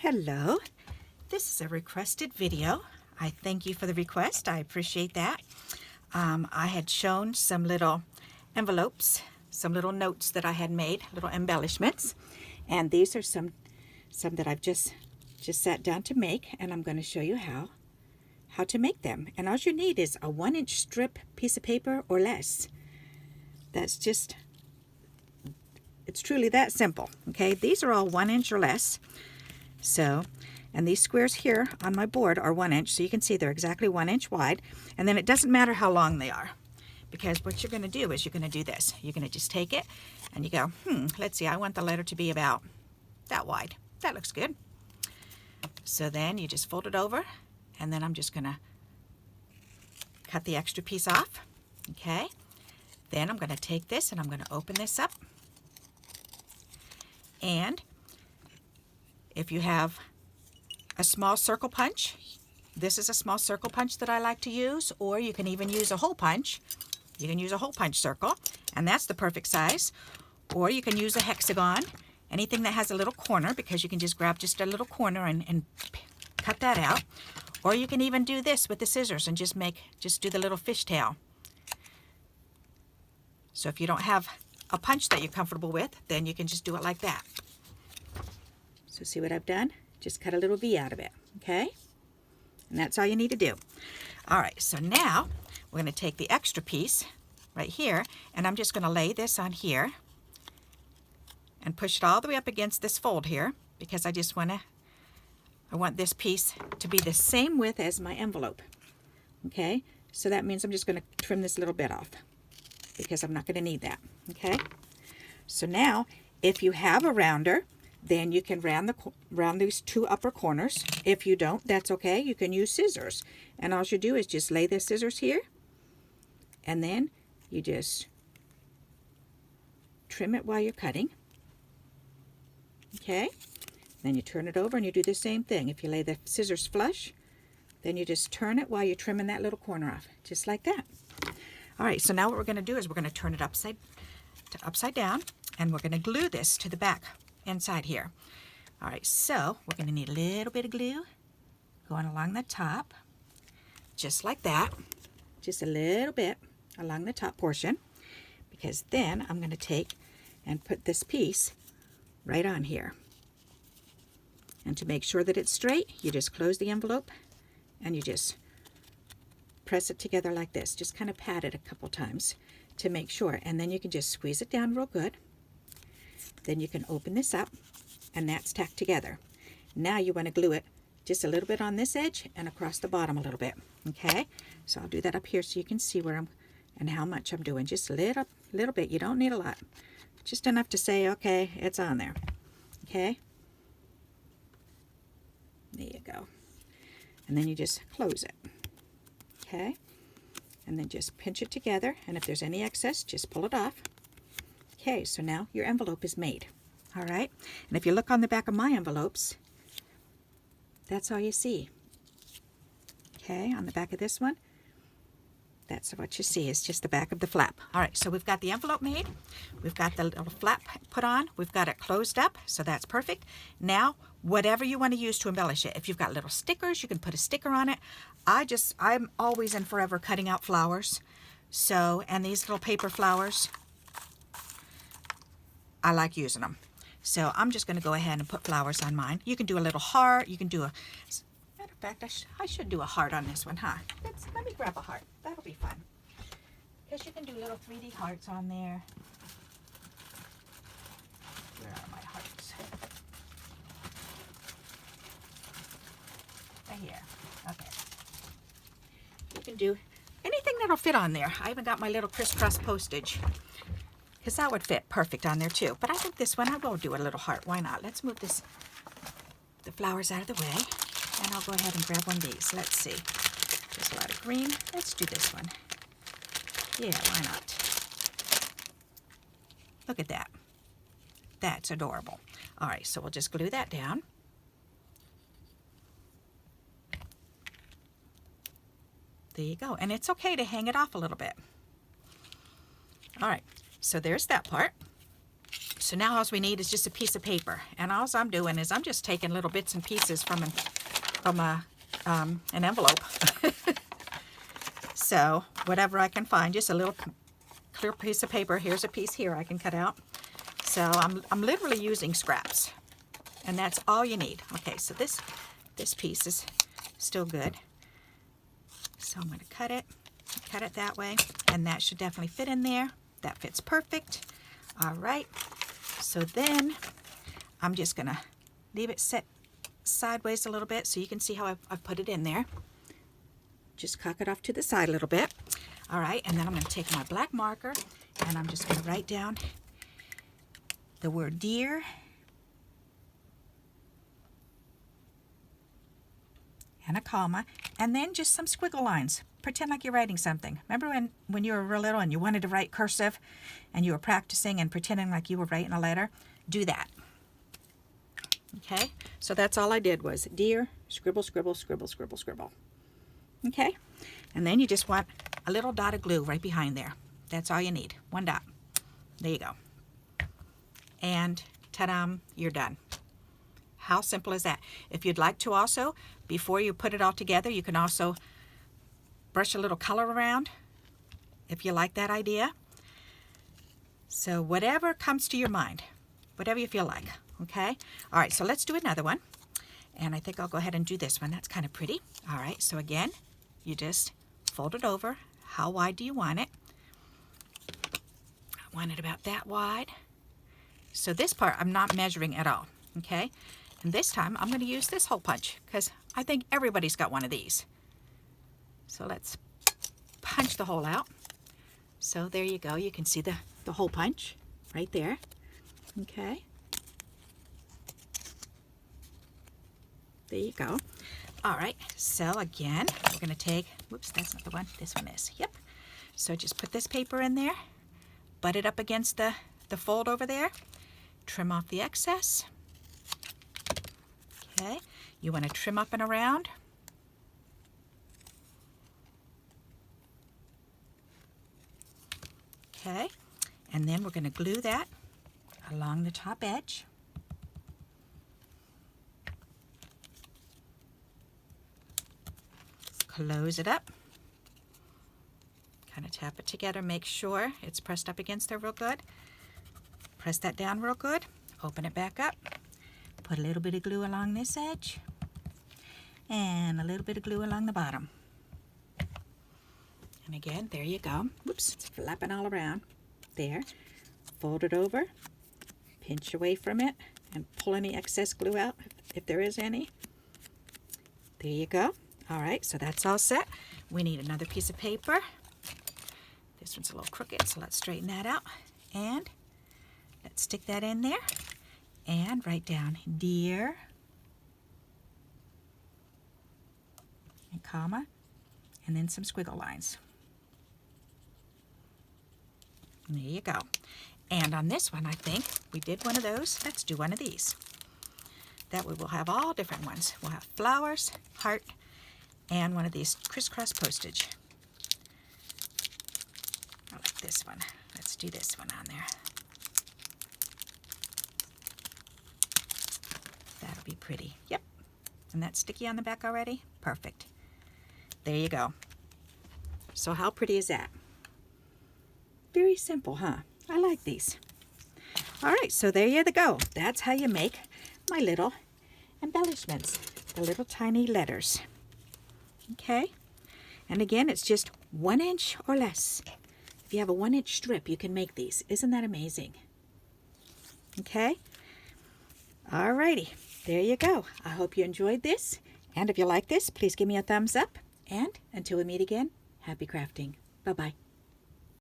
Hello, this is a requested video. I thank you for the request. I appreciate that. I had shown some little envelopes, some little notes that I had made, little embellishments, and these are some that I've just sat down to make, and I'm going to show you how to make them. And all you need is a 1-inch strip piece of paper or less. That's just, it's truly that simple. Okay, these are all 1 inch or less. So, and these squares here on my board are 1 inch, so you can see they're exactly 1 inch wide. And then it doesn't matter how long they are, because what you're going to do is you're going to do this. You're going to just take it and you go, let's see, I want the letter to be about that wide. That looks good. So then you just fold it over, and then I'm just going to cut the extra piece off. Okay. Then I'm going to take this and I'm going to open this up. And if you have a small circle punch, this is a small circle punch that I like to use, or you can even use a hole punch. You can use a hole punch circle, and that's the perfect size. Or you can use a hexagon, anything that has a little corner, because you can just grab just a little corner and cut that out. Or you can even do this with the scissors and just do the little fishtail. So if you don't have a punch that you're comfortable with, then you can just do it like that. So see what I've done? Just cut a little V out of it, okay? And that's all you need to do. All right, so now we're going to take the extra piece right here, and I'm just going to lay this on here and push it all the way up against this fold here, because I want this piece to be the same width as my envelope, okay? So that means I'm just going to trim this little bit off, because I'm not going to need that, okay? So now, if you have a rounder, then you can round these two upper corners. If you don't, that's okay. You can use scissors. And all you do is just lay the scissors here, and then you just trim it while you're cutting. Okay? Then you turn it over and you do the same thing. If you lay the scissors flush, then you just turn it while you're trimming that little corner off, just like that. All right, so now what we're going to do is we're going to turn it upside down, and we're going to glue this to the back inside here. All right, so we're going to need a little bit of glue going along the top, just like that, just a little bit along the top portion, because then I'm going to take and put this piece right on here. And to make sure that it's straight, you just close the envelope and you just press it together like this. Just kind of pat it a couple times to make sure, and then you can just squeeze it down real good. Then you can open this up, and that's tacked together. Now you want to glue it just a little bit on this edge and across the bottom a little bit. Okay, so I'll do that up here so you can see where I'm and how much I'm doing. Just a little bit. You don't need a lot, just enough to say, okay, it's on there. Okay, there you go. And then you just close it. Okay, and then just pinch it together, and if there's any excess, just pull it off. Okay, so now your envelope is made. All right, and if you look on the back of my envelopes, that's all you see. Okay, on the back of this one, that's what you see, is just the back of the flap. All right, so we've got the envelope made, we've got the little flap put on, we've got it closed up, so that's perfect. Now, whatever you want to use to embellish it, if you've got little stickers, you can put a sticker on it. I'm always and forever cutting out flowers, so, and these little paper flowers, I like using them. So I'm just going to go ahead and put flowers on mine. You can do a little heart. You can do a... Matter of fact, I should do a heart on this one, huh? Let me grab a heart. That'll be fun. Because you can do little 3D hearts on there. Where are my hearts? Right here. Okay. You can do anything that'll fit on there. I even got my little crisscross postage, because that would fit perfect on there too. But I think this one, I will do a little heart. Why not? Let's move the flowers out of the way, and I'll go ahead and grab one of these. Let's see. There's a lot of green. Let's do this one. Yeah, why not? Look at that. That's adorable. All right, so we'll just glue that down. There you go. And it's okay to hang it off a little bit. All right. So there's that part. so now all we need is just a piece of paper. And all I'm doing is I'm just taking little bits and pieces from an envelope. So whatever I can find, just a little clear piece of paper. Here's a piece here I can cut out. So I'm literally using scraps. And that's all you need. Okay, so this piece is still good. So I'm going to cut it that way, and that should definitely fit in there. That fits perfect. All right, so then I'm just going to leave it set sideways a little bit so you can see how I've put it in there. Just cock it off to the side a little bit. All right, and then I'm going to take my black marker, and I'm just going to write down the word dear and a comma, and then just some squiggle lines. Pretend like you're writing something. Remember when you were real little and you wanted to write cursive and you were practicing and pretending like you were writing a letter? Do that. Okay, so that's all I did was dear, scribble, scribble, scribble, scribble, scribble. Okay, and then you just want a little dot of glue right behind there. That's all you need, one dot. There you go. And ta-da, you're done. How simple is that? If you'd like to also, before you put it all together, you can also brush a little color around if you like that idea. So whatever comes to your mind, whatever you feel like, okay? All right, so let's do another one. And I think I'll go ahead and do this one. That's kind of pretty. All right, so again, you just fold it over. How wide do you want it? I want it about that wide. So this part I'm not measuring at all, okay? And this time I'm going to use this hole punch because I think everybody's got one of these. So let's punch the hole out. So there you go. You can see the hole punch right there. Okay. There you go. All right. So again, we're going to take, whoops, that's not the one. This one is. Yep. So just put this paper in there, butt it up against the fold over there, trim off the excess. Okay. You want to trim up and around. Okay, and then we're going to glue that along the top edge. Close it up. Kind of tap it together, make sure it's pressed up against there real good. Press that down real good. Open it back up. Put a little bit of glue along this edge. And a little bit of glue along the bottom. And again, there you go. Whoops, it's flapping all around. There. Fold it over. Pinch away from it and pull any excess glue out if there is any. There you go. All right, so that's all set. We need another piece of paper. This one's a little crooked, so let's straighten that out. And let's stick that in there. And write down dear. And comma. And then some squiggle lines. There you go. And on this one, I think we did one of those. Let's do one of these. That way we'll have all different ones. We'll have flowers, heart, and one of these crisscross postage. I like this one. Let's do this one on there. That'll be pretty. Yep. And that's sticky on the back already? Perfect. There you go. So how pretty is that? Very simple, huh? I like these. All right, so there you go. That's how you make my little embellishments, the little tiny letters. Okay? And again, it's just 1 inch or less. If you have a 1-inch strip, you can make these. Isn't that amazing? Okay? All righty. There you go. I hope you enjoyed this. And if you like this, please give me a thumbs up. And until we meet again, happy crafting. Bye-bye.